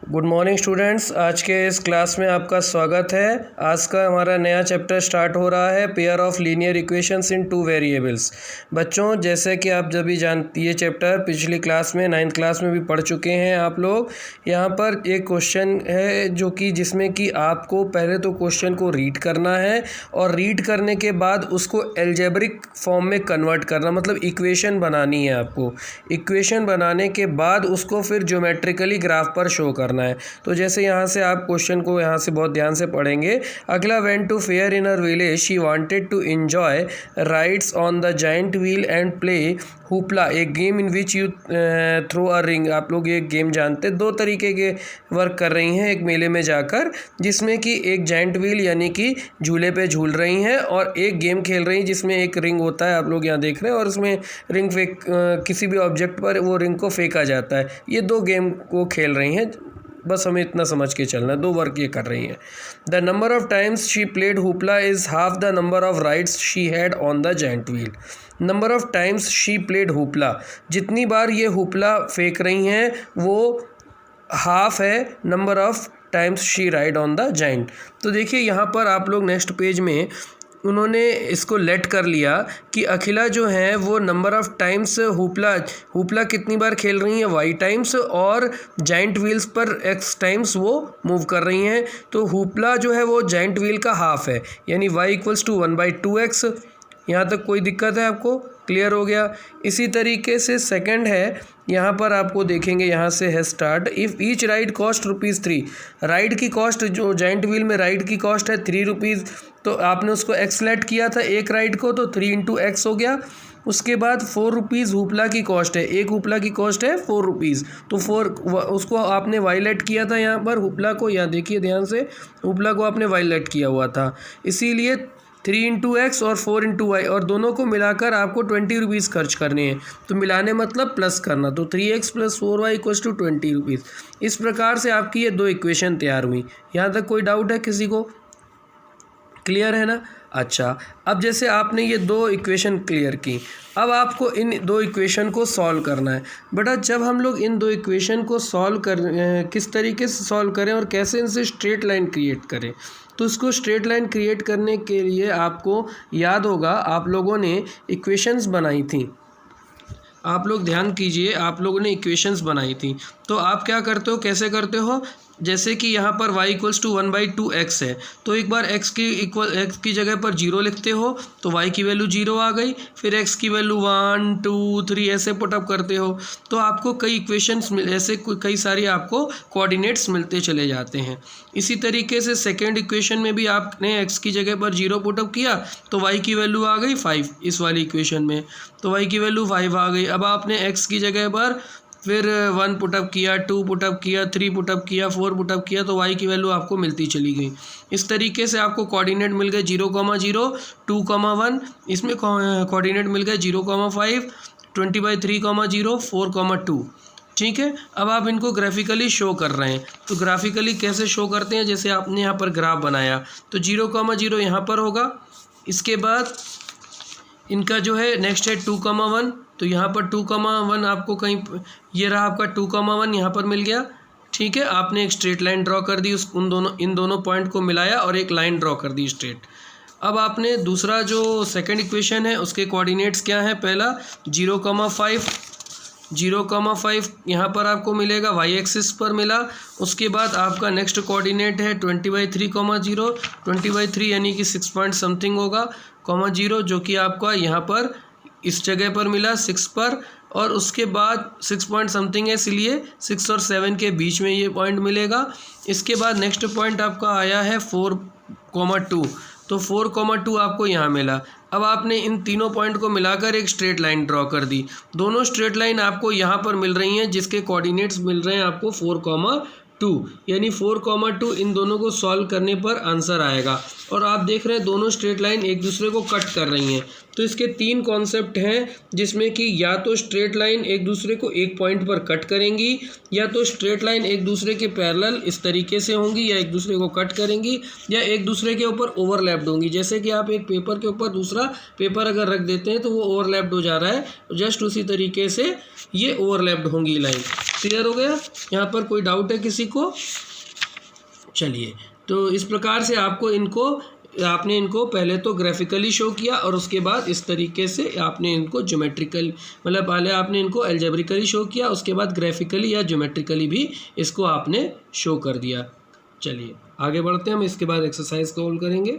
Good morning students. आज के इस क्लास में आपका स्वागत है। आज का हमारा नया चैप्टर स्टार्ट हो रहा है, pair of linear equations in two variables. बच्चों, जैसे कि आप जब भी ये चैप्टर पिछली क्लास में 9th क्लास में भी पढ़ चुके हैं आप लोग। यहाँ पर एक क्वेश्चन है जो कि जिसमें कि आपको पहले तो क्वेश्चन को रीड करना है और रीड करने के बाद उसको एल्जेब्रिक फॉर्म में कन्वर्ट करना, मतलब इक्वेशन बनानी है आपको। इक्वेशन बनाने के बाद उसको फिर ज्योमेट्रिकली ग्राफ पर शो करना है। तो जैसे यहाँ से आप क्वेश्चन को यहाँ से बहुत ध्यान से पढ़ेंगे। अगला went to fair in her village, she wanted to enjoy rides on the giant wheel and play hoopla, a game in which you throw a ring. आप लोग ये गेम जानते हैं, दो तरीके के वर्क कर रही हैं एक मेले में जाकर, जिसमें कि एक जाइंट व्हील यानी कि झूले पे झूल रही हैं और एक गेम खेल रही हैं जिसमें एक रिंग होता है, आप लोग यहाँ देख रहे हैं, और उसमें रिंग फेंक किसी भी ऑब्जेक्ट पर वो रिंग को फेंका जाता है। ये दो गेम को खेल रही हैं, बस हमें इतना समझ के चलना, दो वर्क ये कर रही हैं। The number of times she played hoopla is half the number of rides she had on the giant wheel. Number of times she played hoopla, जितनी बार ये हुपला फेंक रही हैं वो हाफ है number of times she ride on the giant. तो देखिए यहाँ पर आप लोग नेक्स्ट पेज में उन्होंने इसको लेट कर लिया कि अखिला जो है वो नंबर ऑफ़ टाइम्स हुपला कितनी बार खेल रही हैं, वाई टाइम्स, और जाइंट व्हील्स पर एक्स टाइम्स वो मूव कर रही हैं। तो हुपला जो है वो जाइंट व्हील का हाफ है, यानी वाई इक्वल्स टू 1/2x। यहाँ तक कोई दिक्कत है आपको? क्लियर हो गया। इसी तरीके से सेकंड है, यहाँ पर आपको देखेंगे, यहाँ से है start. If each ride cost ₹3, ride की कॉस्ट जो जाइंट व्हील में राइड की कॉस्ट है ₹3, तो आपने उसको एक्स लेट किया था एक राइड को, तो 3 × x हो गया। उसके बाद ₹4 हुपला की कॉस्ट है, एक हुपला की कॉस्ट है ₹4, तो 4 उसको आपने वाई लेट किया था यहाँ पर हुपला को, यहाँ देखिए ध्यान से, हुपला को आपने वाई लेट किया हुआ था, इसीलिए 3 × x और 4 × y, और दोनों को मिलाकर आपको ₹20 खर्च करने हैं। तो मिलाने मतलब प्लस करना, तो 3x + 4y = ₹20। इस प्रकार से आपकी ये दो इक्वेशन तैयार हुई। यहाँ तक कोई डाउट है किसी को? क्लियर है ना? अच्छा, अब जैसे आपने ये दो इक्वेशन क्लियर की, अब आपको इन दो इक्वेशन को सॉल्व करना है। बेटा जब हम लोग इन दो इक्वेशन को सॉल्व किस तरीके से सॉल्व करें और कैसे इनसे स्ट्रेट लाइन क्रिएट करें, तो इसको स्ट्रेट लाइन क्रिएट करने के लिए आपको याद होगा आप लोगों ने इक्वेशंस बनाई थी। आप लोग ध्यान कीजिए, आप लोगों ने इक्वेशंस बनाई थी। तो आप क्या करते हो, कैसे करते हो? जैसे कि यहाँ पर y = 1/2x है, तो एक बार x की जगह पर 0 लिखते हो तो y की वैल्यू 0 आ गई, फिर x की वैल्यू 1 2 3 ऐसे पुटअप करते हो तो आपको कई इक्वेशंस ऐसे कई सारी आपको कोऑर्डिनेट्स मिलते चले जाते हैं। इसी तरीके से सेकेंड इक्वेशन में भी आपने x की जगह पर 0 पुटअप किया तो y की वैल्यू आ गई 5 इस वाली इक्वेशन में, तो y की वैल्यू 5 आ गई। अब आपने x की जगह पर फिर 1 पुटअप किया, 2 पुटअप किया, 3 पुटअप किया, 4 पुटअप किया, तो y की वैल्यू आपको मिलती चली गई। इस तरीके से आपको कोऑर्डिनेट मिल गए 0,0 2,1, इसमें कोऑर्डिनेट मिल गए 0,5 20/3,0 4,2। ठीक है, अब आप इनको ग्राफिकली शो कर रहे हैं। तो ग्राफिकली कैसे शो करते हैं, जैसे आपने यहाँ पर ग्राफ बनाया तो 0,0 यहाँ पर होगा, इसके बाद इनका जो है नेक्स्ट है 2,1, तो यहाँ पर 2,1 आपको कहीं, ये रहा आपका 2,1 यहाँ पर मिल गया। ठीक है, आपने एक स्ट्रेट लाइन ड्रॉ कर दी, इन दोनों पॉइंट को मिलाया और एक लाइन ड्रॉ कर दी स्ट्रेट। अब आपने दूसरा जो सेकंड इक्वेशन है उसके कोऑर्डिनेट्स क्या हैं, पहला 0,5 यहाँ पर आपको मिलेगा, वाई एक्सिस पर मिला। उसके बाद आपका नेक्स्ट कोऑर्डिनेट है 20/3,0 20/3 यानी कि 6 पॉइंट समथिंग होगा, 0 जो कि आपका यहाँ पर इस जगह पर मिला 6 पर, और उसके बाद 6 पॉइंट समथिंग है इसलिए 6 और 7 के बीच में ये पॉइंट मिलेगा। इसके बाद नेक्स्ट पॉइंट आपका आया है 4,2, तो 4,2 आपको यहाँ मिला। अब आपने इन तीनों पॉइंट को मिलाकर एक स्ट्रेट लाइन ड्रॉ कर दी। दोनों स्ट्रेट लाइन आपको यहाँ पर मिल रही हैं जिसके कोऑर्डिनेट्स मिल रहे हैं आपको 4,2, यानी 4,2 इन दोनों को सॉल्व करने पर आंसर आएगा। और आप देख रहे हैं दोनों स्ट्रेट लाइन एक दूसरे को कट कर रही हैं, तो इसके 3 कॉन्सेप्ट हैं, जिसमें कि या तो स्ट्रेट लाइन एक दूसरे को एक पॉइंट पर कट करेंगी, या तो स्ट्रेट लाइन एक दूसरे के पैरेलल इस तरीके से होंगी, या एक दूसरे को कट करेंगी, या एक दूसरे के ऊपर ओवरलैप्ड होंगी। जैसे कि आप एक पेपर के ऊपर दूसरा पेपर अगर रख देते हैं तो वो ओवरलैप्ड हो जा रहा है, जस्ट उसी तरीके से ये ओवरलैप्ड होंगी लाइन। क्लियर हो गया? यहाँ पर कोई डाउट है किसी को? चलिए, तो इस प्रकार से आपने इनको पहले तो ग्राफिकली शो किया और उसके बाद इस तरीके से आपने इनको ज्योमेट्रिकल, मतलब पहले आपने इनको अलजेब्रिकली शो किया, उसके बाद ग्राफिकली या ज्योमेट्रिकली भी इसको आपने शो कर दिया। चलिए आगे बढ़ते हैं, हम इसके बाद एक्सरसाइज को हल करेंगे।